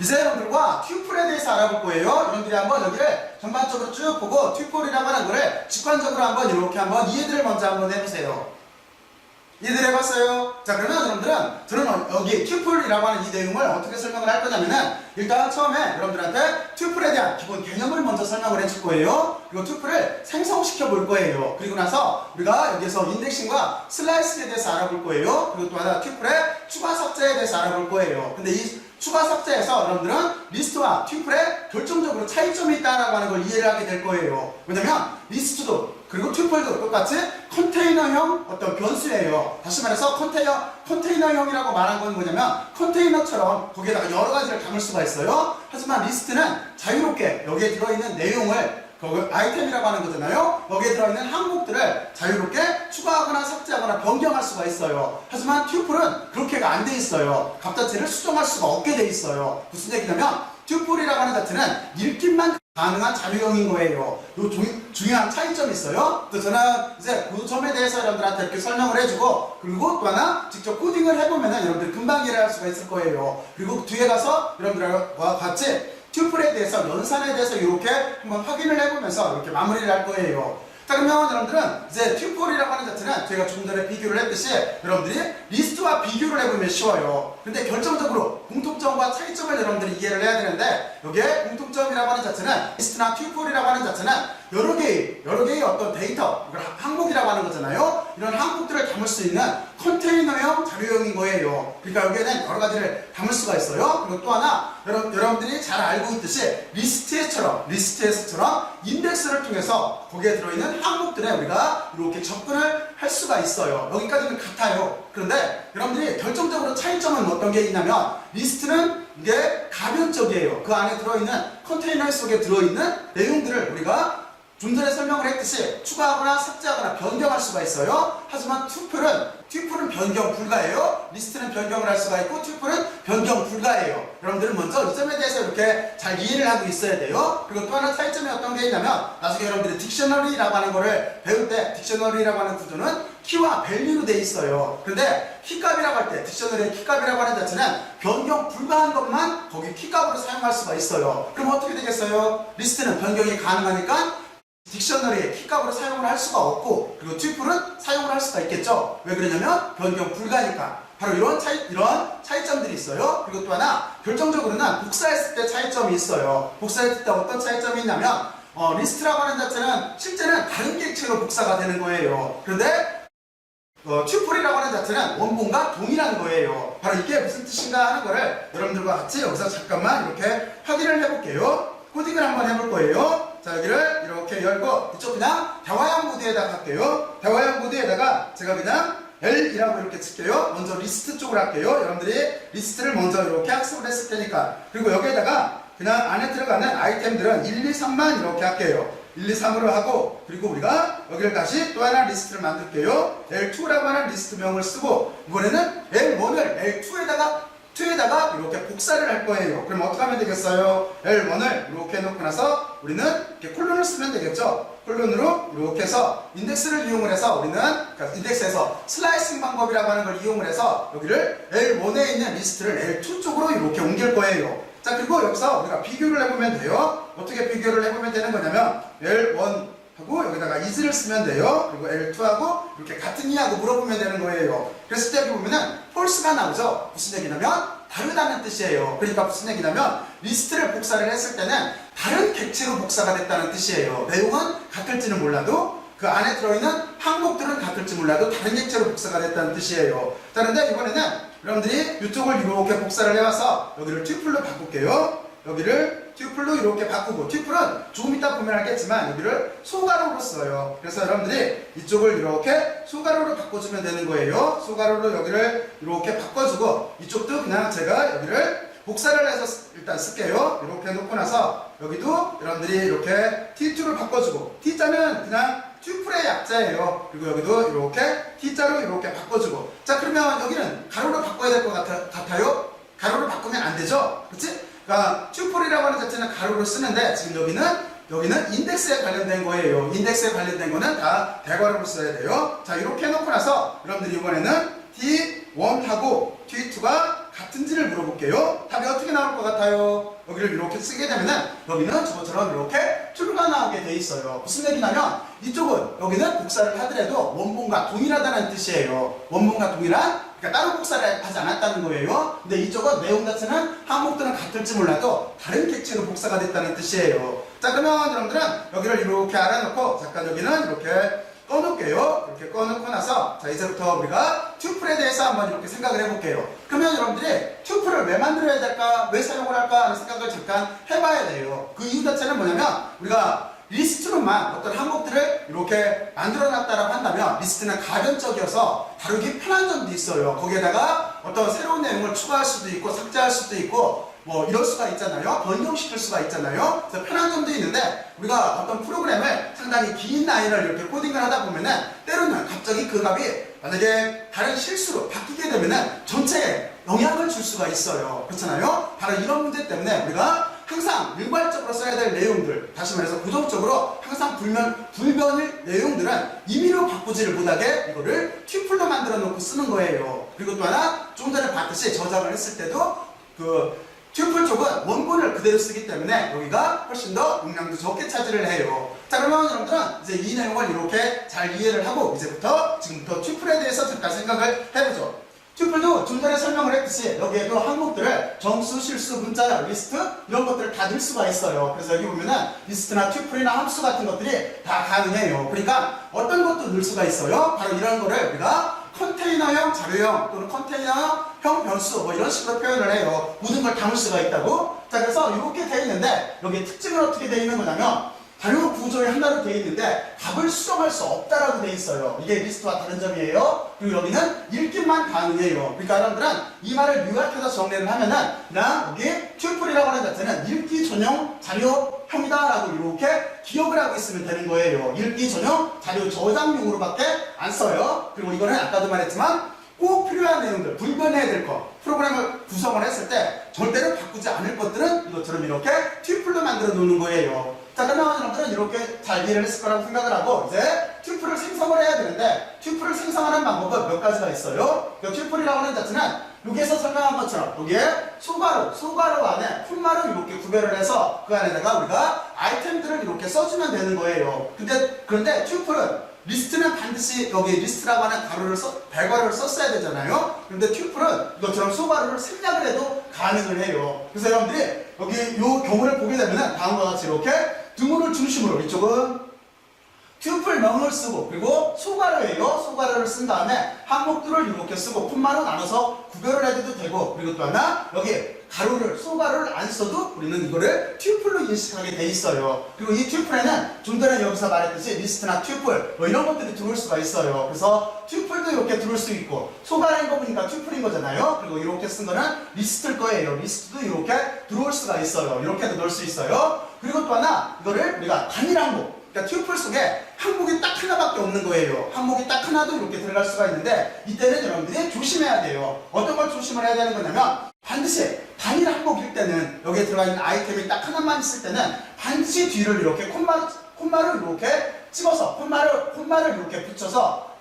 이제 여러분들과 튜플에 대해서 알아볼 거예요. 여러분들이 한번 여기를 전반적으로 쭉 보고 튜플이라고 하는 거를 직관적으로 한번 이렇게 한번 이해를 먼저 한번 해보세요. 이해들 해봤어요? 자, 그러면 여러분들은 저는 여기 튜플이라고 하는 이 내용을 어떻게 설명을 할 거냐면은 일단 처음에 여러분들한테 튜플에 대한 기본 개념을 먼저 설명을 해줄 거예요. 그리고 튜플을 생성시켜 볼 거예요. 그리고 나서 우리가 여기서 인덱싱과 슬라이스에 대해서 알아볼 거예요. 그리고 또 하나 튜플의 추가 삭제에 대해서 알아볼 거예요. 근데 이 추가 삭제에서 여러분들은 리스트와 튜플에 결정적으로 차이점이 있다라고 하는 걸 이해를 하게 될 거예요. 왜냐면 리스트도 그리고 튜플도 똑같이 컨테이너형 어떤 변수예요. 다시 말해서 컨테이너형이라고 말한 건 뭐냐면 컨테이너처럼 거기에다가 여러 가지를 담을 수가 있어요. 하지만 리스트는 자유롭게 여기에 들어있는 내용을 아이템이라고 하는 거잖아요. 여기에 들어있는 항목들을 자유롭게 추가하거나 삭제하거나 변경할 수가 있어요. 하지만 튜플은 그렇게가 안 돼 있어요. 값 자체를 수정할 수가 없게 돼 있어요. 무슨 얘기냐면 튜플이라고 하는 자체는 읽기만 가능한 자료형인 거예요. 요 중요한 차이점이 있어요. 또 저는 이제 그 점에 대해서 여러분들한테 이렇게 설명을 해주고, 그리고 또 하나 직접 코딩을 해보면은 여러분들 금방 이해할 수가 있을 거예요. 그리고 뒤에 가서 여러분들과 같이 튜플에 대해서, 연산에 대해서 이렇게 한번 확인을 해보면서 이렇게 마무리를 할 거예요. 자, 그러면 여러분들은 이제 튜플이라고 하는 자체는 저희가 조금 전에 비교를 했듯이 여러분들이 리스트와 비교를 해보면 쉬워요. 근데 결정적으로 공통점과 차이점을 여러분들이 이해를 해야 되는데, 여기에 공통점이라고 하는 자체는 리스트나 튜플이라고 하는 자체는 여러 개의 어떤 데이터, 이걸 항목이라고 하는 거잖아요. 이런 항목들을 담을 수 있는 컨테이너형 자료형인 거예요. 그러니까 여기에는 여러 가지를 담을 수가 있어요. 그리고 또 하나 여러분들이 잘 알고 있듯이 리스트에서처럼 인덱스를 통해서 거기에 들어있는 항목들에 우리가 이렇게 접근을 할 수가 있어요. 여기까지는 같아요. 그런데 여러분들이 결정적으로 차이점은 어떤 게 있냐면, 리스트는 이게 가변적이에요. 그 안에 들어있는 컨테이너 속에 들어있는 내용들을 우리가 좀 전에 설명을 했듯이 추가하거나 삭제하거나 변경할 수가 있어요. 하지만 튜플은 변경 불가예요. 리스트는 변경을 할 수가 있고 튜플은 변경 불가예요. 여러분들은 먼저 이 점에 대해서 이렇게 잘 이해를 하고 있어야 돼요. 그리고 또 하나 차이점이 어떤 게 있냐면, 나중에 여러분들이 딕셔너리라고 하는 거를 배울 때 딕셔너리라고 하는 구조는 키와 밸류로 돼 있어요. 그런데 키값이라고 할 때, 딕셔너리의 키값이라고 하는 자체는 변경 불가한 것만 거기 키값으로 사용할 수가 있어요. 그럼 어떻게 되겠어요? 리스트는 변경이 가능하니까 딕셔너리의 키값으로 사용을 할 수가 없고, 그리고 튜플은 사용을 할 수가 있겠죠. 왜 그러냐면 변경 불가니까. 바로 이런 차이점들이 있어요. 그리고 또 하나 결정적으로는 복사했을 때 차이점이 있어요. 복사했을 때 어떤 차이점이 있냐면, 리스트라고 하는 자체는 실제는 다른 객체로 복사가 되는 거예요. 그런데 튜플이라고 하는 자체는 원본과 동일한 거예요. 바로 이게 무슨 뜻인가 하는 거를 여러분들과 같이 여기서 잠깐만 이렇게 확인을 해볼게요. 코딩을 한번 해볼 거예요. 자, 여기를 이렇게 열고 이쪽 그냥 대화형 모드에다가 할게요. 대화형 모드에다가 제가 그냥 L이라고 이렇게 칠게요. 먼저 리스트 쪽을 할게요. 여러분들이 리스트를 먼저 이렇게 학습을 했을 테니까. 그리고 여기에다가 그냥 안에 들어가는 아이템들은 1, 2, 3만 이렇게 할게요. 1, 2, 3으로 하고, 그리고 우리가 여기를 다시 또 하나 리스트를 만들게요. L2라고 하는 리스트명을 쓰고, 이번에는 L1을 L2에다가 이렇게 복사를 할 거예요. 그럼 어떻게 하면 되겠어요? L1을 이렇게 해놓고 나서 우리는 이렇게 콜론을 쓰면 되겠죠? 콜론으로 이렇게 해서 인덱스를 이용을 해서 우리는, 그러니까 인덱스에서 슬라이싱 방법이라고 하는 걸 이용을 해서 여기를 L1에 있는 리스트를 L2 쪽으로 이렇게 옮길 거예요. 자, 그리고 여기서 우리가 비교를 해보면 돼요. 어떻게 비교를 해보면 되는 거냐면, L1하고 여기다가 is를 쓰면 돼요. 그리고 L2하고 이렇게 같으냐고 물어보면 되는 거예요. 그랬을 때 여기 보면은 false가 나오죠. 무슨 얘기냐면 다르다는 뜻이에요. 그러니까 무슨 얘기냐면, 리스트를 복사를 했을 때는 다른 객체로 복사가 됐다는 뜻이에요. 내용은 같을지는 몰라도, 그 안에 들어있는 항목들은 같을지 몰라도 다른 객체로 복사가 됐다는 뜻이에요. 자, 그런데 이번에는 여러분들이 이쪽을 이렇게 복사를 해와서 여기를 튜플로 바꿀게요. 여기를 튜플로 이렇게 바꾸고, 튜플은 조금 이따 보면 알겠지만 여기를 소가로로 써요. 그래서 여러분들이 이쪽을 이렇게 소가로로 바꿔주면 되는 거예요. 소가로로 여기를 이렇게 바꿔주고, 이쪽도 그냥 제가 여기를 복사를 해서 일단 쓸게요. 이렇게 놓고 나서 여기도 여러분들이 이렇게 T2를 바꿔주고, T자는 그냥 튜플의 약자예요. 그리고 여기도 이렇게 T자로 이렇게 바꿔주고. 자, 그러면 여기는 가로로 바꿔야 될 것 같아요? 가로로 바꾸면 안 되죠? 그치? 그러니까 튜플이라고 하는 자체는 가로로 쓰는데, 지금 여기는 인덱스에 관련된 거예요. 인덱스에 관련된 거는 다 대괄호로 써야 돼요. 자, 이렇게 해놓고 나서 여러분들이 이번에는 T1하고 T2가 같은지를 물어볼게요. 답이 어떻게 나올 것 같아요? 여기를 이렇게 쓰게 되면은 여기는 저것처럼 이렇게 true가 나오게 돼 있어요. 무슨 얘기냐면 이쪽은 여기는 복사를 하더라도 원본과 동일하다는 뜻이에요. 원본과 동일한, 그러니까 따로 복사를 하지 않았다는 거예요. 근데 이쪽은 내용 자체는 항목들은 같을지 몰라도 다른 객체로 복사가 됐다는 뜻이에요. 자, 그러면 여러분들은 여기를 이렇게 알아놓고 잠깐 여기는 이렇게 꺼놓을게요. 이렇게 꺼놓고 나서 자, 이제부터 우리가 튜플에 대해서 한번 이렇게 생각을 해볼게요. 그러면 여러분들이 튜플을 왜 만들어야 될까? 왜 사용을 할까? 하는 생각을 잠깐 해봐야 돼요. 그 이유 자체는 뭐냐면 우리가 리스트로만 어떤 항목들을 이렇게 만들어놨다라고 한다면 리스트는 가변적이어서 다루기 편한 점도 있어요. 거기에다가 어떤 새로운 내용을 추가할 수도 있고 삭제할 수도 있고 뭐 이럴 수가 있잖아요. 변경시킬 수가 있잖아요. 그래서 편한 점도 있는데 우리가 어떤 프로그램을 상당히 긴 라인을 이렇게 코딩을 하다 보면은 때로는 갑자기 그 값이 만약에 다른 실수로 바뀌게 되면은 전체에 영향을 줄 수가 있어요. 그렇잖아요. 바로 이런 문제 때문에 우리가 항상 일괄적으로 써야 될 내용들, 다시 말해서 고정적으로 항상 불변일 내용들은 임의로 바꾸지를 못하게 이거를 튜플로 만들어 놓고 쓰는 거예요. 그리고 또 하나 좀 전에 봤듯이 저장을 했을 때도 그 튜플 쪽은 원본을 그대로 쓰기 때문에 여기가 훨씬 더 용량도 적게 차지를 해요. 자, 그러면 여러분들은 이제 이 내용을 이렇게 잘 이해를 하고 지금부터 튜플에 대해서 잠깐 생각을 해보죠. 튜플도 좀 전에 설명을 했듯이 여기에도 항목들을 정수, 실수, 문자, 리스트 이런 것들을 다 넣을 수가 있어요. 그래서 여기 보면은 리스트나 튜플이나 함수 같은 것들이 다 가능해요. 그러니까 어떤 것도 넣을 수가 있어요. 바로 이런 거를 우리가 컨테이너형 자료형 또는 컨테이너형 변수 뭐 이런 식으로 표현을 해요. 모든 걸 담을 수가 있다고. 자, 그래서 이렇게 되어 있는데 여기에 특징은 어떻게 되어 있는 거냐면 자료 구조의 하나로 되어 있는데 값을 수정할 수 없다라고 되어 있어요. 이게 리스트와 다른 점이에요. 그리고 여기는 읽기만 가능해요. 그러니까 여러분들은 이 말을 요약해서 정리를 하면은 그냥 여기 튜플이라고 하는 자체는 읽기 전용 자료형이다라고 이렇게 기억을 하고 있으면 되는 거예요. 읽기 전용 자료 저장용으로밖에 안 써요. 그리고 이거는 아까도 말했지만 꼭 필요한 내용들, 불변해야 될 것, 프로그램을 구성을 했을 때 절대로 바꾸지 않을 것들은 이것처럼 이렇게 튜플로 만들어 놓는 거예요. 자, 그러면 여러분들은 이렇게 잘 이해를 했을 거라고 생각을 하고 이제 튜플을 생성을 해야 되는데 튜플을 생성하는 방법은 몇 가지가 있어요. 그 튜플이라고 하는 자체는 여기에서 설명한 것처럼 여기에 소괄호 안에 콤마를 이렇게 구별을 해서 그 안에다가 우리가 아이템들을 이렇게 써주면 되는 거예요. 그런데 튜플은 리스트는 반드시 여기 리스트라고 하는 별괄호를 썼어야 되잖아요. 그런데 튜플은 이것처럼 소괄호를 생략을 해도 가능을 해요. 그래서 여러분들이 여기 이 경우를 보게 되면 다음과 같이 이렇게 등호를 중심으로 이쪽은 튜플명을 쓰고 그리고 소괄호예요. 소괄호를 쓴 다음에 항목들을 이렇게 쓰고 콤마로 나눠서 구별을 해도 되고 그리고 또 하나 여기 소괄호를 안 써도 우리는 이거를 튜플로 인식하게 돼 있어요. 그리고 이 튜플에는 좀 전에 여기서 말했듯이 리스트나 튜플 뭐 이런 것들이 들어올 수가 있어요. 그래서 튜플도 이렇게 들어올 수 있고 소괄호인 거 보니까 튜플인 거잖아요. 그리고 이렇게 쓴 거는 리스트일 거예요. 리스트도 이렇게 들어올 수가 있어요. 이렇게도 넣을 수 있어요. 그리고 또 하나 이거를 우리가 단일 항목, 그러니까 튜플 속에 항목이 딱 하나밖에 없는 거예요. 항목이 딱 하나도 이렇게 들어갈 수가 있는데 이때는 여러분들이 조심해야 돼요. 어떤 걸 조심을 해야 되는 거냐면 반드시 단일 항목일 때는 여기에 들어가 있는 아이템이 딱 하나만 있을 때는 반드시 뒤를 이렇게 콤마를 이렇게 찍어서 콤마를 이렇게 붙여서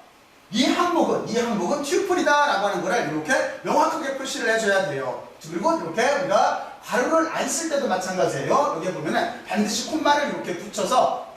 이 항목은 튜플이다 라고 하는 거를 이렇게 명확하게 표시를 해줘야 돼요. 그리고 이렇게 우리가 괄호를 안 쓸 때도 마찬가지예요. 여기 보면은 반드시 콤마를 이렇게 붙여서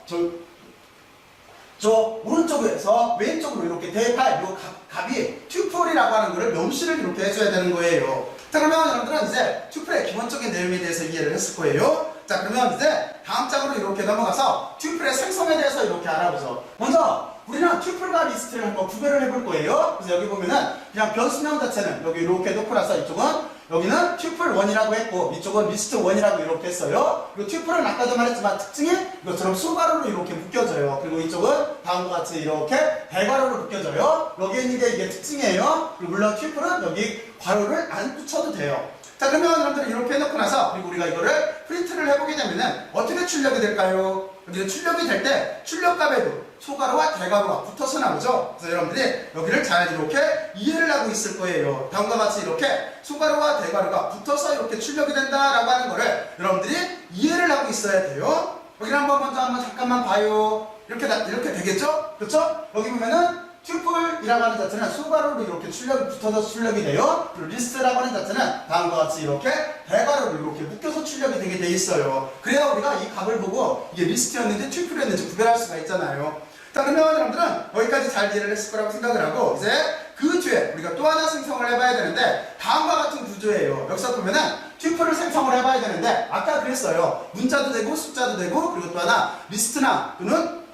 저 오른쪽에서 왼쪽으로 이렇게 대입할 이 값이 튜플이라고 하는 거를 명시를 이렇게 해줘야 되는 거예요. 자, 그러면 여러분들은 이제 튜플의 기본적인 내용에 대해서 이해를 했을 거예요. 자, 그러면 이제 다음 장으로 이렇게 넘어가서 튜플의 생성에 대해서 이렇게 알아보죠. 먼저 우리는 튜플과 리스트를 한번 구별을 해볼 거예요. 그래서 여기 보면은 그냥 변수명 자체는 여기 이렇게 놓고 나서 이쪽은 여기는 튜플 1이라고 했고 이쪽은 리스트 1이라고 이렇게 했어요. 그리고 튜플은 아까도 말했지만 특징이 이것처럼 소괄호로 이렇게 묶여져요. 그리고 이쪽은 다음과 같이 이렇게 대괄호로 묶여져요. 여기에 있는 게 이게 특징이에요. 그리고 물론 튜플은 여기 괄호를 안 붙여도 돼요. 자, 그러면 여러분들은 이렇게 해놓고 나서 그리고 우리가 이거를 프린트를 해보게 되면은 어떻게 출력이 될까요? 여기는 출력이 될 때 출력값에도 소괄호와 대괄호가 붙어서 나오죠. 그래서 여러분들이 여기를 잘 이렇게 이해를 하고 있을 거예요. 다음과 같이 이렇게 소괄호와 대괄호가 붙어서 이렇게 출력이 된다라고 하는 거를 여러분들이 이해를 하고 있어야 돼요. 여기를 먼저 잠깐만 봐요. 이렇게 되겠죠? 그렇죠? 여기 보면은 튜플이라고 하는 자체는 수괄호로 이렇게 출력이 붙어서 출력이 돼요. 그리고 리스트라고 하는 자체는 다음과 같이 이렇게 대괄호로 이렇게 묶여서 출력이 되게 돼 있어요. 그래야 우리가 이 값을 보고 이게 리스트였는지 튜플이었는지 구별할 수가 있잖아요. 자, 그러면 여러분들은 여기까지 잘 이해를 했을 거라고 생각을 하고, 이제 그 뒤에 우리가 또 하나 생성을 해봐야 되는데, 다음과 같은 구조예요. 여기서 보면은 튜플을 생성을 해봐야 되는데, 아까 그랬어요. 문자도 되고 숫자도 되고, 그리고 또 하나 리스트나 또는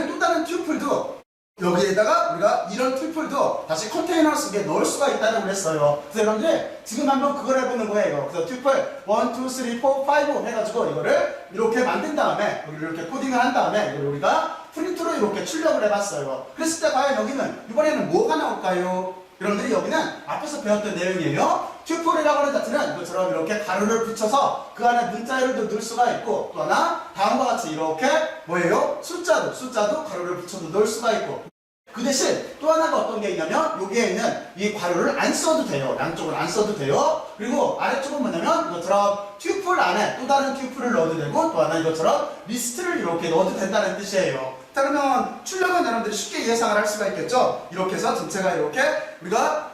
또 다른 튜플도 여기에다가 우리가 이런 튜플도 다시 컨테이너 속에 넣을 수가 있다고 그랬어요. 그래서 여러분들 지금 한번 그걸 해보는 거예요. 그래서 튜플 1, 2, 3, 4, 5 해가지고 이거를 이렇게 만든 다음에 여기를 이렇게 코딩을 한 다음에 이걸 우리가 프린트로 이렇게 출력을 해봤어요. 그랬을 때 과연 여기는 이번에는 뭐가 나올까요? 여러분들이 여기는 앞에서 배웠던 내용이에요. 튜플이라고 하는 자체는 이것처럼 이렇게 가로를 붙여서 그 안에 문자열도 넣을 수가 있고, 또 하나 다음과 같이 이렇게 뭐예요? 숫자도 가로를 붙여서 넣을 수가 있고, 그 대신 또 하나가 어떤 게 있냐면 여기에 있는 이 괄호를 안 써도 돼요. 양쪽을 안 써도 돼요. 그리고 아래쪽은 뭐냐면 이것처럼 튜플 안에 또 다른 튜플을 넣어도 되고, 또 하나 이것처럼 리스트를 이렇게 넣어도 된다는 뜻이에요. 자, 그러면 출력은 여러분들이 쉽게 예상을 할 수가 있겠죠. 이렇게 해서 전체가 이렇게 우리가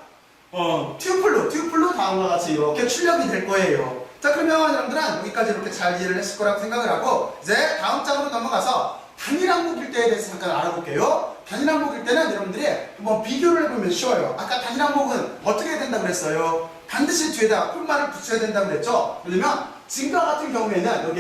튜플로 다음과 같이 이렇게 출력이 될 거예요. 자, 그러면 여러분들은 여기까지 이렇게 잘 이해를 했을 거라고 생각을 하고, 이제 다음 장으로 넘어가서 단일 항목일 때에 대해서 잠깐 알아볼게요. 단일 항목일 때는 여러분들이 한번 비교를 해보면 쉬워요. 아까 단일 항목은 어떻게 해야 된다고 그랬어요? 반드시 뒤에다 콤마를 붙여야 된다고 그랬죠. 왜냐면 지금과 같은 경우에는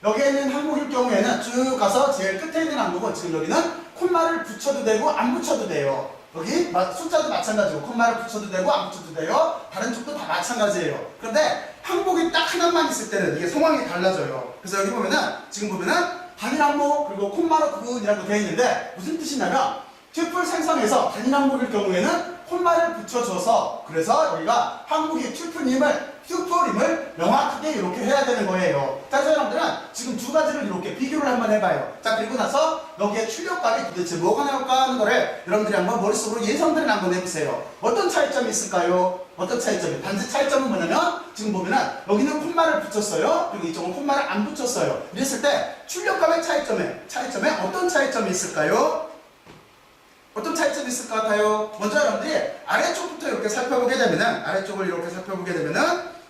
여기에 있는 항목일 경우에는 쭉 가서 제일 끝에 있는 항목은 지금 여기는 콤마를 붙여도 되고 안 붙여도 돼요. 여기 숫자도 마찬가지고 콤마를 붙여도 되고 안 붙여도 돼요. 다른 쪽도 다 마찬가지예요. 그런데 항목이 딱 하나만 있을 때는 이게 상황이 달라져요. 그래서 여기 보면은 지금 보면은 단일 항목 그리고 콤마로 구분이라고 되어 있는데 무슨 뜻이냐면 튜플 생성에서 단일 항목일 경우에는 콤마를 붙여줘서, 그래서 여기가 항목이 튜플임을 명확하게 이렇게 해야 되는 거예요. 자, 그래서 여러분들은 지금 두 가지를 이렇게 비교를 한번 해봐요. 자, 그리고 나서 여기에 출력값이 도대체 뭐가 나올까 하는 거를 여러분들이 한번 머릿속으로 예상들을 한번 해보세요. 어떤 차이점이 있을까요? 어떤 차이점이? 단지 차이점은 뭐냐면 지금 보면은 여기는 콤마를 붙였어요. 그리고 이쪽은 콤마를 안 붙였어요. 이랬을 때 출력값의 차이점에 어떤 차이점이 있을까요? 어떤 차이점이 있을 것 같아요? 먼저 여러분들이 아래쪽부터 이렇게 살펴보게 되면은,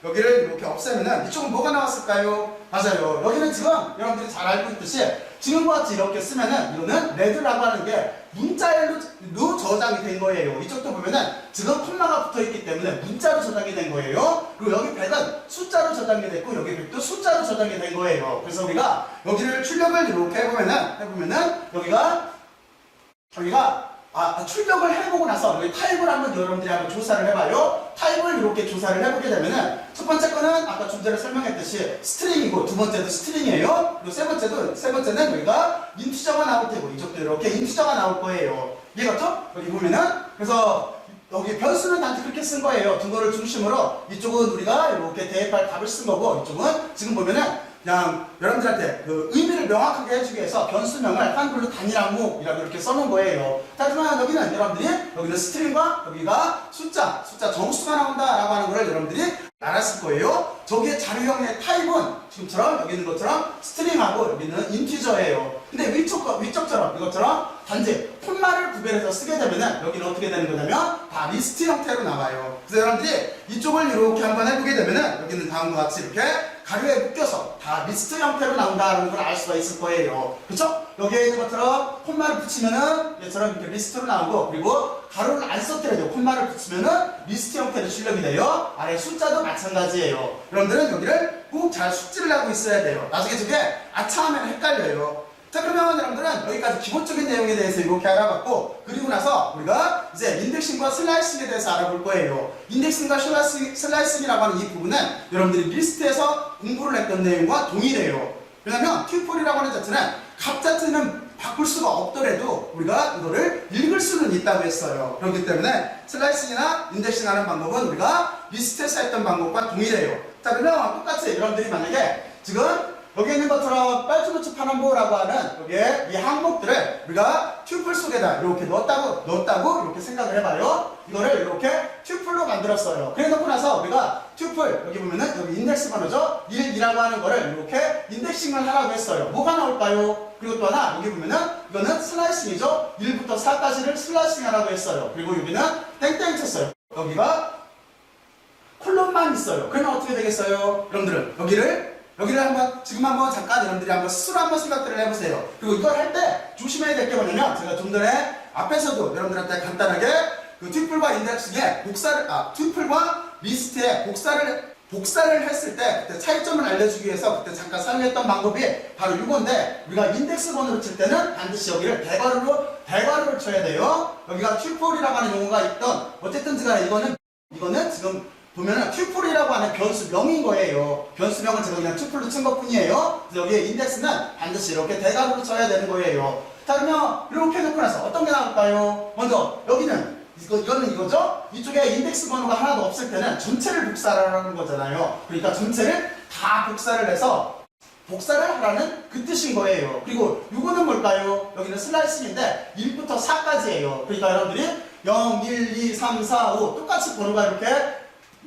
여기를 이렇게 없애면은 이쪽은 뭐가 나왔을까요? 맞아요. 여기는 지금 여러분들이 잘 알고 있듯이 지금과 같이 이렇게 쓰면은 이거는 레드라고 하는 게 문자열로 저장이 된 거예요. 이쪽도 보면은 지금 콤마가 붙어 있기 때문에 문자로 저장이 된 거예요. 그리고 여기 100은 숫자로 저장이 됐고 여기 100도 숫자로 저장이 된 거예요. 그래서 우리가 여기를 출력을 이렇게 해보면은 여기가 출력을 해보고 나서 여기 타입을 한번 여러분들이 한번 조사를 해봐요. 타입을 이렇게 조사를 해보게 되면은 첫 번째 거는 아까 좀 전에 설명했듯이 스트링이고, 두 번째도 스트링이에요. 그리고 세 번째는 여기가 인티저가 나올 테고, 이쪽도 이렇게 인티저가 나올 거예요. 이해갔죠? 여기 보면은 그래서 여기 변수는 단지 그렇게 쓴 거예요. 두 거를 중심으로 이쪽은 우리가 이렇게 대입할 값을 쓴 거고, 이쪽은 지금 보면은 그냥 여러분들한테 그 의미를 명확하게 해주기 위해서 변수명을 한글로 단일 항목이라고 이렇게 써놓은 거예요. 자, 그러면 여기는 스트링과 여기가 숫자 정수가 나온다라고 하는 걸 여러분들이 알았을 거예요. 저기에 자료형의 타입은 지금처럼 여기 있는 것처럼 스트링하고 여기는 인티저예요. 근데 위쪽처럼 이것처럼 단지 콤마를 구별해서 쓰게 되면은 여기는 어떻게 되는 거냐면 다 리스트 형태로 나와요. 그래서 여러분들이 이쪽을 이렇게 한번 해보게 되면은 여기는 다음과 같이 이렇게 가루에 묶여서 다 리스트 형태로 나온다는 걸 알 수가 있을 거예요. 그렇죠? 여기에 있는 것처럼 콤마를 붙이면은 얘처럼 이렇게 리스트로 나오고, 그리고 가루를 안 썼더라도 콤마를 붙이면은 리스트 형태로 출력이 돼요. 아래 숫자도 마찬가지예요. 여러분들은 여기를 꼭 잘 숙지를 하고 있어야 돼요. 나중에 저게 아차하면 헷갈려요. 자, 그러면 여러분들은 여기까지 기본적인 내용에 대해서 이렇게 알아봤고, 그리고 나서 우리가 이제 인덱싱과 슬라이싱에 대해서 알아볼 거예요. 인덱싱과 슬라이싱이라고 하는 이 부분은 여러분들이 리스트에서 공부를 했던 내용과 동일해요. 왜냐면 튜플이라고 하는 자체는 값 자체는 바꿀 수가 없더라도 우리가 이거를 읽을 수는 있다고 했어요. 그렇기 때문에 슬라이싱이나 인덱싱하는 방법은 우리가 리스트에서 했던 방법과 동일해요. 자, 그러면 똑같이 여러분들이 만약에 지금 여기 있는 것처럼 빨주노초 파남보라고 하는 여기에 이 항목들을 우리가 튜플 속에다 이렇게 넣었다고 이렇게 생각을 해봐요. 이거를 이렇게 튜플로 만들었어요. 그래 놓고 나서 우리가 튜플 여기 보면은 여기 인덱스 번호죠. 1, 2라고 하는 거를 이렇게 인덱싱을 하라고 했어요. 뭐가 나올까요? 그리고 또 하나 여기 보면은 이거는 슬라이싱이죠. 1부터 4까지를 슬라이싱 하라고 했어요. 그리고 여기는 땡땡 쳤어요. 여기가 콜론만 있어요. 그러면 어떻게 되겠어요? 여러분들은 여기를 한번 지금 한번 잠깐 여러분들이 한번 스스로 한번 생각들을 해보세요. 그리고 이걸 할 때 조심해야 될 게 뭐냐면 제가 좀 전에 앞에서도 여러분들한테 간단하게 그 튜플과 인덱싱의 튜플과 리스트의 복사를 했을 때 그때 차이점을 알려주기 위해서 그때 잠깐 사용했던 방법이 바로 이건데 우리가 인덱스 번호를 칠 때는 반드시 여기를 대괄호를 쳐야 돼요. 여기가 튜플이라고 하는 용어가 있던 어쨌든 간에 이거는 지금 보면은 튜플이라고 하는 변수명인 거예요. 변수명을 제가 그냥 튜플로 친 것 뿐이에요. 그래서 여기에 인덱스는 반드시 이렇게 대괄호로 쳐야 되는 거예요. 자, 그러면 이렇게 해놓고 나서 어떤 게 나올까요? 먼저 여기는 이거는 이거죠? 이쪽에 인덱스 번호가 하나도 없을 때는 전체를 복사하라는 거잖아요. 그러니까 전체를 다 복사를 해서 복사를 하라는 그 뜻인 거예요. 그리고 이거는 뭘까요? 여기는 슬라이싱인데 1부터 4까지예요. 그러니까 여러분들이 0, 1, 2, 3, 4, 5 똑같이 번호가 이렇게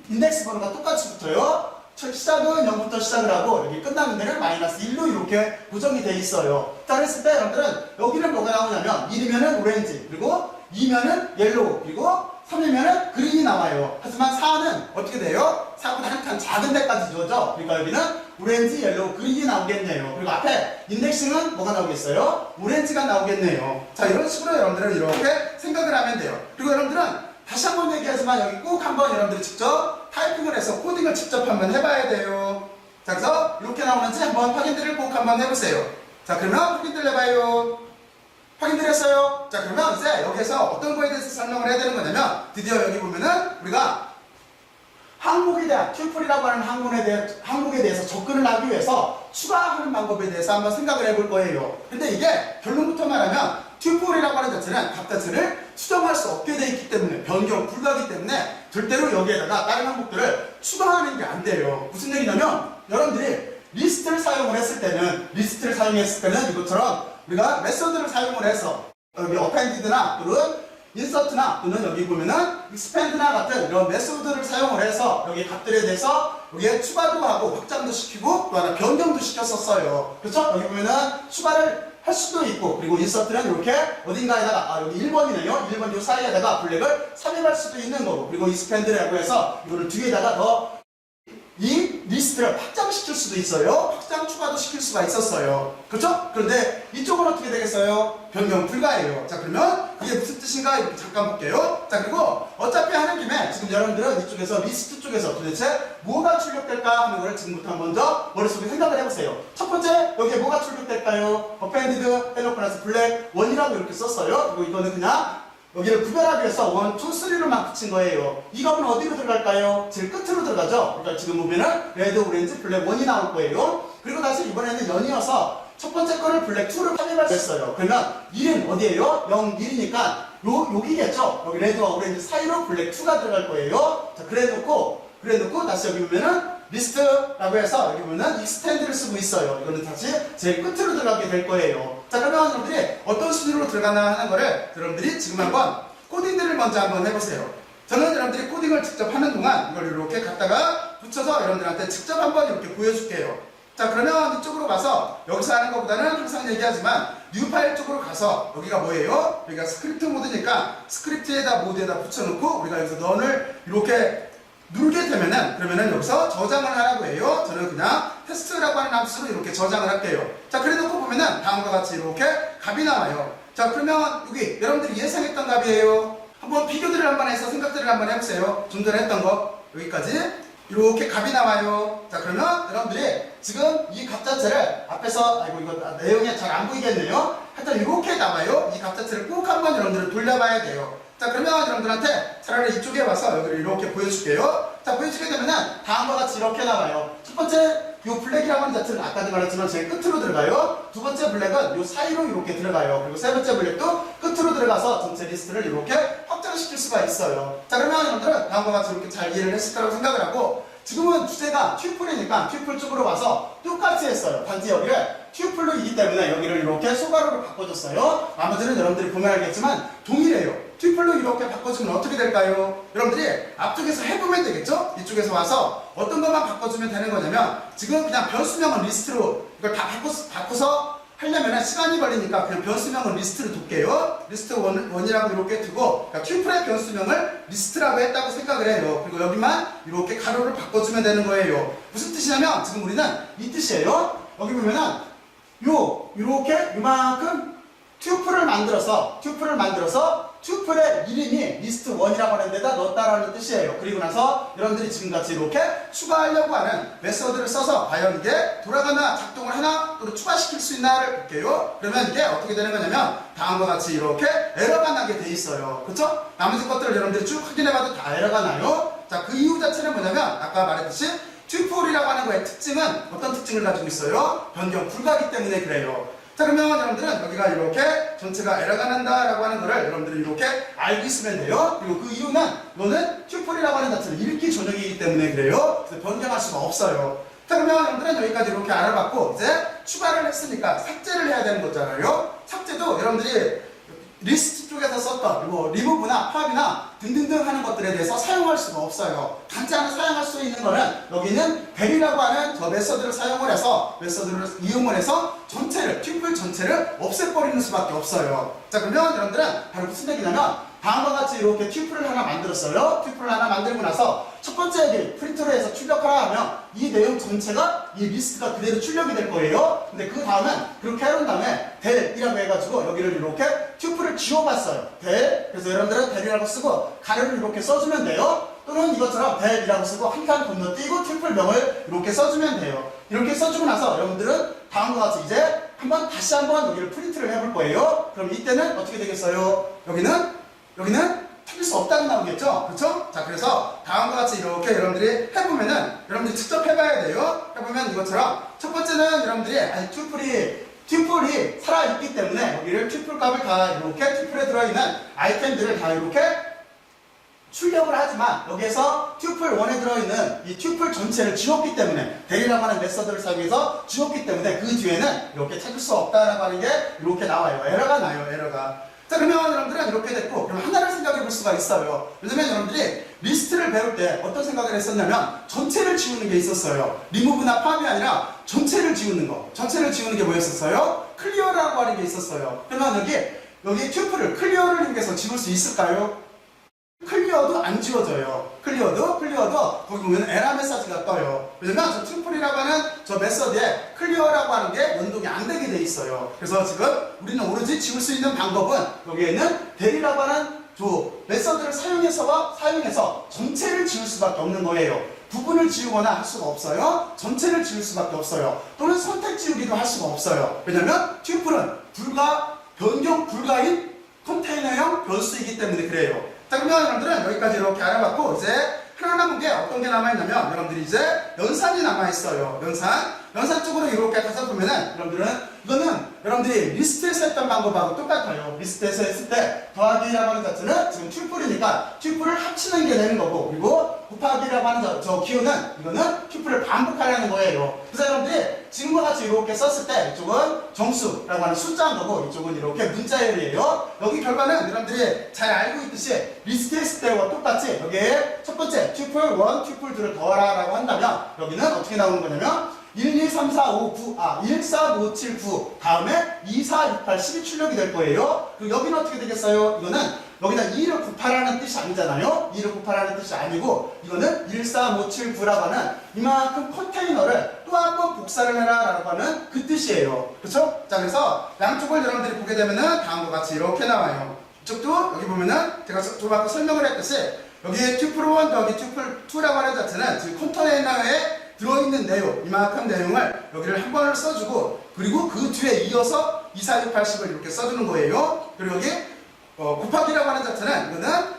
인덱스 번호가 똑같이 붙어요. 시작은 0부터 시작을 하고 여기 끝나는 데는 마이너스 1로 이렇게 고정이 돼 있어요. 자, 그랬을 때 여러분들은 여기는 뭐가 나오냐면 1이면은 오렌지, 그리고 2면은 옐로우, 그리고 3이면은 그린이 나와요. 하지만 4는 어떻게 돼요? 4보다 한칸 작은 데까지 주어져. 그러니까 여기는 오렌지, 옐로우, 그린이 나오겠네요. 그리고 앞에 인덱싱은 뭐가 나오겠어요? 오렌지가 나오겠네요. 자, 이런 식으로 여러분들은 이렇게 생각을 하면 돼요. 그리고 여러분들은 다시 한번 얘기하지만 여기 꼭 한번 여러분들이 직접 타이핑을 해서 코딩을 직접 한번 해봐야 돼요. 자, 그래서 이렇게 나오는지 한번 확인들을 꼭 한번 해보세요. 자, 그러면 확인들 해봐요. 확인들 했어요? 자, 그러면 이제 여기에서 어떤 거에 대해서 설명을 해야 되는 거냐면 드디어 여기 보면은 우리가 항목에 대한 튜플이라고 하는 항목에 대해서 접근을 하기 위해서 추가하는 방법에 대해서 한번 생각을 해볼 거예요. 근데 이게 결론부터 말하면 튜플이라고 하는 자체는 각 자체를 수정할 수 없게 되어 있기 때문에 변경 불가하기 때문에 절대로 여기에다가 다른 항목들을 추가하는 게 안 돼요. 무슨 얘기냐면 여러분들이 리스트를 사용했을 때는 이것처럼 우리가 메서드를 사용을 해서 여기 어펜디드나 또는 인서트나 또는 여기 보면은 익스펜드나 같은 이런 메소드를 사용을 해서 여기 값들에 대해서 여기에 추가도 하고 확장도 시키고 또 하나 변경도 시켰었어요. 그렇죠? 여기 보면은 추가를 할 수도 있고, 그리고 인서트는 이렇게 어딘가에다가 여기 1번이네요. 1번 요 사이에다가 블랙을 삽입할 수도 있는 거고, 그리고 익스펜드라고 해서 이거를 뒤에다가 더 이 리스트를 확장시킬 수도 있어요. 확장 추가도 시킬 수가 있었어요. 그렇죠? 그런데 이쪽은 어떻게 되겠어요? 변경 불가예요. 자, 그러면 그게 무슨 뜻인가 이렇게 잠깐 볼게요. 자, 그리고 어차피 하는 김에 지금 여러분들은 이쪽에서 리스트 쪽에서 도대체 뭐가 출력될까 하는 걸 지금부터 먼저 머릿속에 생각을 해보세요. 첫 번째, 여기에 뭐가 출력될까요? 어펜디드 해놓고 나서 블랙 1이라고 이렇게 썼어요. 그리고 이거는 그냥 여기를 구별하기 위해서 1, 2, 3로만 붙인 거예요. 이 값은 어디로 들어갈까요? 제일 끝으로 들어가죠? 그러니까 지금 보면은 레드, 오렌지, 블랙 1이 나올 거예요. 그리고 다시 이번에는 0이어서 첫 번째 거를 블랙 2를 삽입할 수 있어요. 그러면 1은 어디예요? 0, 1이니까 여기겠죠? 여기 레드와 오렌지 사이로 블랙 2가 들어갈 거예요. 자, 그래 놓고 다시 여기 보면은 리스트라고 해서 여기 보면 익스텐드를 쓰고 있어요. 이거는 다시 제일 끝으로 들어가게 될 거예요. 자, 그러면 여러분들이 어떤 순위로 들어가나 하는 거를 여러분들이 지금 한번 코딩들을 먼저 한번 해보세요. 저는 여러분들이 코딩을 직접 하는 동안 이걸 이렇게 갖다가 붙여서 여러분들한테 직접 한번 이렇게 보여줄게요. 자, 그러면 이쪽으로 가서 여기서 하는 것보다는 항상 얘기하지만 뉴 파일 쪽으로 가서 여기가 뭐예요? 여기가 스크립트 모드니까 스크립트에다 모드에다 붙여놓고 우리가 여기서 넌을 이렇게 누르게 되면은 그러면은 여기서 저장을 하라고 해요. 저는 그냥 테스트라고 하는 함수로 이렇게 저장을 할게요. 자, 그래 놓고 보면은 다음과 같이 이렇게 값이 나와요. 자, 그러면 여기 여러분들이 예상했던 값이에요. 한번 비교들을 한번 해서 생각들을 한번 해보세요. 좀 전에 했던 거 여기까지 이렇게 값이 나와요. 자, 그러면 여러분들이 지금 이 값 자체를 앞에서 이거 내용이 잘 안 보이겠네요. 하여튼 이렇게 나와요. 이 값 자체를 꼭 한번 여러분들을 돌려봐야 돼요. 자, 그러면 여러분들한테 차라리 이쪽에 와서 여기를 이렇게 보여줄게요. 자, 보여주게 되면은 다음과 같이 이렇게 나와요. 첫 번째 요 블랙이라고 하는 자체는 아까도 말했지만 제일 끝으로 들어가요. 두 번째 블랙은 요 사이로 이렇게 들어가요. 그리고 세 번째 블랙도 끝으로 들어가서 전체 리스트를 이렇게 확장시킬 수가 있어요. 자, 그러면 여러분들은 다음과 같이 이렇게 잘 이해를 했을 거라고 생각을 하고, 지금은 주제가 튜플이니까 튜플 쪽으로 와서 똑같이 했어요. 단지 여기를 튜플로이기 때문에 여기를 이렇게 소괄호로 바꿔줬어요. 나머지는 여러분들이 보면 알겠지만 동일해요. 튜플로 이렇게 바꿔주면 어떻게 될까요? 여러분들이 앞쪽에서 해보면 되겠죠? 이쪽에서 와서 어떤 것만 바꿔주면 되는 거냐면 지금 그냥 변수명은 리스트로 이걸 다 바꿔서 하려면 시간이 걸리니까 그냥 변수명은 리스트로 둘게요. 리스트 1이라고 이렇게 두고 그러니까 튜플의 변수명을 리스트라고 했다고 생각을 해요. 그리고 여기만 이렇게 가로를 바꿔주면 되는 거예요. 무슨 뜻이냐면 지금 우리는 이 뜻이에요. 여기 보면은 요렇게 요만큼 튜플을 만들어서 튜플의 이름이 리스트 1이라고 하는 데다 넣었다라는 뜻이에요. 그리고 나서 여러분들이 지금같이 이렇게 추가하려고 하는 메서드를 써서 과연 이게 돌아가나 작동을 하나 또는 추가시킬 수 있나를 볼게요. 그러면 이게 어떻게 되는 거냐면 다음과 같이 이렇게 에러가 나게 돼 있어요. 그렇죠? 나머지 것들을 여러분들이 쭉 확인해봐도 다 에러가 나요. 자, 그 이유 자체는 뭐냐면 아까 말했듯이 튜플이라고 하는 거의 특징은 어떤 특징을 가지고 있어요? 변경 불가하기 때문에 그래요. 자, 그러면 여러분들은 여기가 이렇게 전체가 에러가 난다라고 하는 거를 여러분들이 이렇게 알고 있으면 돼요. 그리고 그 이유는 이거는 튜플이라고 하는 자체는 읽기 전역이기 때문에 그래요. 그래서 변경할 수가 없어요. 자, 그러면 여러분들은 여기까지 이렇게 알아봤고 이제 추가를 했으니까 삭제를 해야 되는 거잖아요. 삭제도 여러분들이 리스트 쪽에서 썼던 뭐 리무브나 팝이나 등등등 하는 것들에 대해서 사용할 수가 없어요. 단지 하나 사용할 수 있는 거는 여기는 벨이라고 하는 저 메서드를 사용을 해서 메서드를 이용을 해서 튜플 전체를 없애버리는 수밖에 없어요. 자, 그러면 여러분들은 바로 무슨 얘기냐면 다음과 같이 이렇게 튜플을 하나 만들었어요. 튜플을 하나 만들고 나서 첫 번째 얘기 프린트로 해서 출력하라 하면 이 내용 전체가 이 리스트가 그대로 출력이 될 거예요. 근데 그 다음은 그렇게 해놓은 다음에 델이라고 해가지고 여기를 이렇게 튜플을 지워봤어요. 델. 그래서 여러분들은 델이라고 쓰고 가로를 이렇게 써주면 돼요. 또는 이것처럼 델이라고 쓰고 한 칸 건너뛰고 튜플명을 이렇게 써주면 돼요. 이렇게 써주고 나서 여러분들은 다음과 같이 이제 다시 한번 여기를 프린트를 해볼 거예요. 그럼 이때는 어떻게 되겠어요? 여기는 틀릴 수 없다고 나오겠죠? 그렇죠? 자, 그래서 다음과 같이 이렇게 여러분들이 해보면은 여러분들이 직접 해봐야 돼요. 해보면 이것처럼 첫 번째는 여러분들이 튜플이 살아있기 때문에 여기를 튜플 값을 다 이렇게 튜플에 들어있는 아이템들을 다 이렇게 출력을 하지만 여기에서 튜플 1에 들어있는 이 튜플 전체를 지웠기 때문에 델이라고 하는 메서드를 사용해서 지웠기 때문에 그 뒤에는 이렇게 찾을 수 없다라고 하는 게 이렇게 나와요. 에러가 나요. 에러가. 자, 그러면 여러분들은 이렇게 됐고 그럼 하나를 생각해 볼 수가 있어요. 왜냐면 여러분들이 리스트를 배울 때 어떤 생각을 했었냐면 전체를 지우는 게 있었어요. 리무브나 팝이 아니라 전체를 지우는 거. 전체를 지우는 게 뭐였었어요? 클리어라고 하는 게 있었어요. 그러면 여기 튜플을 클리어를 이용해서 지울 수 있을까요? 클리어도 안 지워져요. 클리어도 거기 보면 에러 메시지가 떠요. 왜냐면 저 튜플이라고 하는 저 메서드에 클리어라고 하는 게 연동이 안 되게 돼 있어요. 그래서 지금 우리는 오로지 지울 수 있는 방법은 여기에는 델이라고 하는 저 메서드를 사용해서 전체를 지울 수밖에 없는 거예요. 부분을 지우거나 할 수가 없어요. 전체를 지울 수밖에 없어요. 또는 선택 지우기도 할 수가 없어요. 왜냐면 튜플은 변경 불가인 컨테이너형 변수이기 때문에 그래요. 자, 그러면 여러분들은 여기까지 이렇게 알아봤고 이제 하나 남은 게 어떤 게 남아있냐면 여러분들이 이제 연산이 남아있어요. 연산 쪽으로 이렇게 가서 보면은 이거는 여러분들이 리스트에서 했던 방법하고 똑같아요. 리스트에서 했을 때 더하기라고 하는 자체는 지금 튜플이니까 튜플을 합치는 게 되는 거고 그리고 곱하기라고 하는 저 기호는 이거는 튜플을 반복하려는 거예요. 그래서 여러분들이 지금과 같이 이렇게 썼을 때 이쪽은 정수라고 하는 숫자인 거고 이쪽은 이렇게 문자열이에요. 여기 결과는 여러분들이 잘 알고 있듯이 리스트 했을 때와 똑같이 여기에 첫 번째 튜플 1, 튜플 2를 더하라 라고 한다면 여기는 어떻게 나오는 거냐면 1, 2, 3, 4, 5, 9, 1, 4, 5, 7, 9 다음에 2, 4, 6, 8, 10이 출력이 될 거예요. 그리고 여기는 어떻게 되겠어요? 이거는 여기다 2를 곱하라는 뜻이 아니잖아요. 2를 곱하라는 뜻이 아니고 이거는 1, 4, 5, 7, 9라고 하는 이만큼 컨테이너를 또 한 번 복사를 해라 라고 하는 그 뜻이에요. 그렇죠? 자, 그래서 양쪽을 여러분들이 보게 되면은 다음과 같이 이렇게 나와요. 이쪽도 여기 보면은 제가 좀 아까 설명을 했듯이 여기 튜플 1 더하기 튜플 2라고 하는 자체는 지금 컨테이너에 들어있는 내용, 이만큼 내용을 여기를 한 번을 써주고 그리고 그 뒤에 이어서 2, 4, 6, 8, 10을 이렇게 써주는 거예요. 그리고 여기 곱하기라고 하는 자체는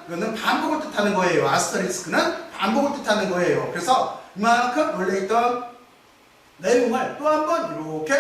이거는 반복을 뜻하는 거예요. 아스터리스크는 반복을 뜻하는 거예요. 그래서 이만큼 원래 있던 내용을 또 한 번 이렇게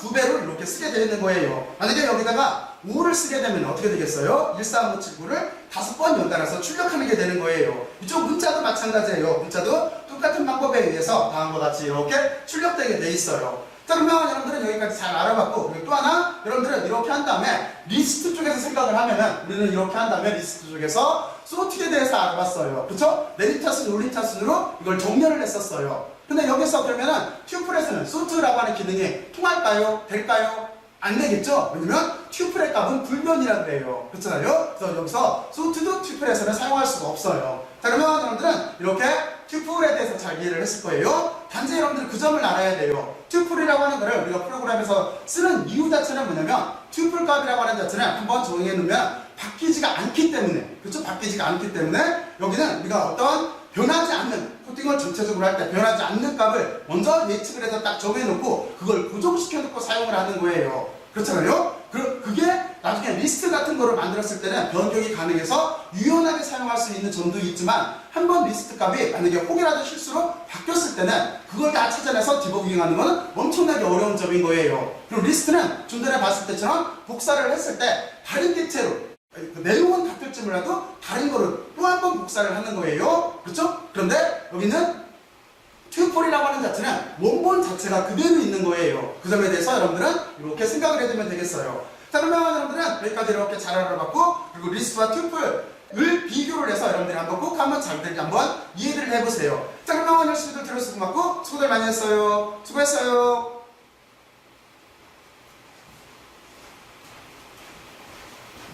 두 배로 이렇게 쓰게 되는 거예요. 만약에 여기다가 5를 쓰게 되면 어떻게 되겠어요? 1, 4, 5, 7, 9를 5번 연달아서 출력하는 게 되는 거예요. 이쪽 문자도 마찬가지예요. 문자도 똑같은 의해서 다음과 같이 이렇게 출력되게 돼 있어요. 자, 그러면 여러분들은 여기까지 잘 알아봤고, 그리고 또 하나 여러분들은 이렇게 한 다음에 리스트 쪽에서 생각을 하면은 우리는 이렇게 한 다음에 리스트 쪽에서 소트에 대해서 알아봤어요. 그쵸? 내림차순, 올림차순으로 이걸 정렬을 했었어요. 근데 여기서 그러면은 튜플에서는 소트라고 하는 기능이 통할까요? 될까요? 안 되겠죠? 왜냐면 튜플의 값은 불변이라 그래요. 그렇잖아요? 그래서 여기서 소트도 튜플에서는 사용할 수가 없어요. 자, 그러면 여러분들은 이렇게 튜플에 대해서 잘 이해를 했을 거예요. 단지 여러분들 그 점을 알아야 돼요. 튜플이라고 하는 거를 우리가 프로그램에서 쓰는 이유 자체는 뭐냐면 튜플 값이라고 하는 자체는 한번 정해 놓으면 바뀌지가 않기 때문에, 그렇죠? 바뀌지가 않기 때문에 여기는 우리가 어떤 변하지 않는, 코딩을 전체적으로 할 때 변하지 않는 값을 먼저 예측을 해서 딱 정해놓고 그걸 고정시켜놓고 사용을 하는 거예요. 그렇잖아요? 그게 나중에 리스트 같은 거를 만들었을 때는 변경이 가능해서 유연하게 사용할 수 있는 점도 있지만 한번 리스트 값이 만약에 혹이라도 실수로 바뀌었을 때는 그걸 다 찾아내서 디버깅하는 건 엄청나게 어려운 점인 거예요. 그리고 리스트는 좀 전에 봤을 때처럼 복사를 했을 때 다른 객체로 내용은 같을지 몰라도 다른 거를 또 한 번 복사를 하는 거예요. 그렇죠? 그런데 여기는 튜플이라고 하는 자체는 원본 자체가 그대로 있는 거예요. 그 점에 대해서 여러분들은 이렇게 생각을 해두면 되겠어요. 자, 그러면 여러분들은 여기까지 이렇게 잘 알아봤고, 그리고 리스트와 튜플을 비교를 해서 여러분들이 한번 꼭 한번 잘들 한번 이해를 해보세요. 자, 그러면 열심히들 들어주셔서 고맙고 수고들 많이 했어요. 수고했어요.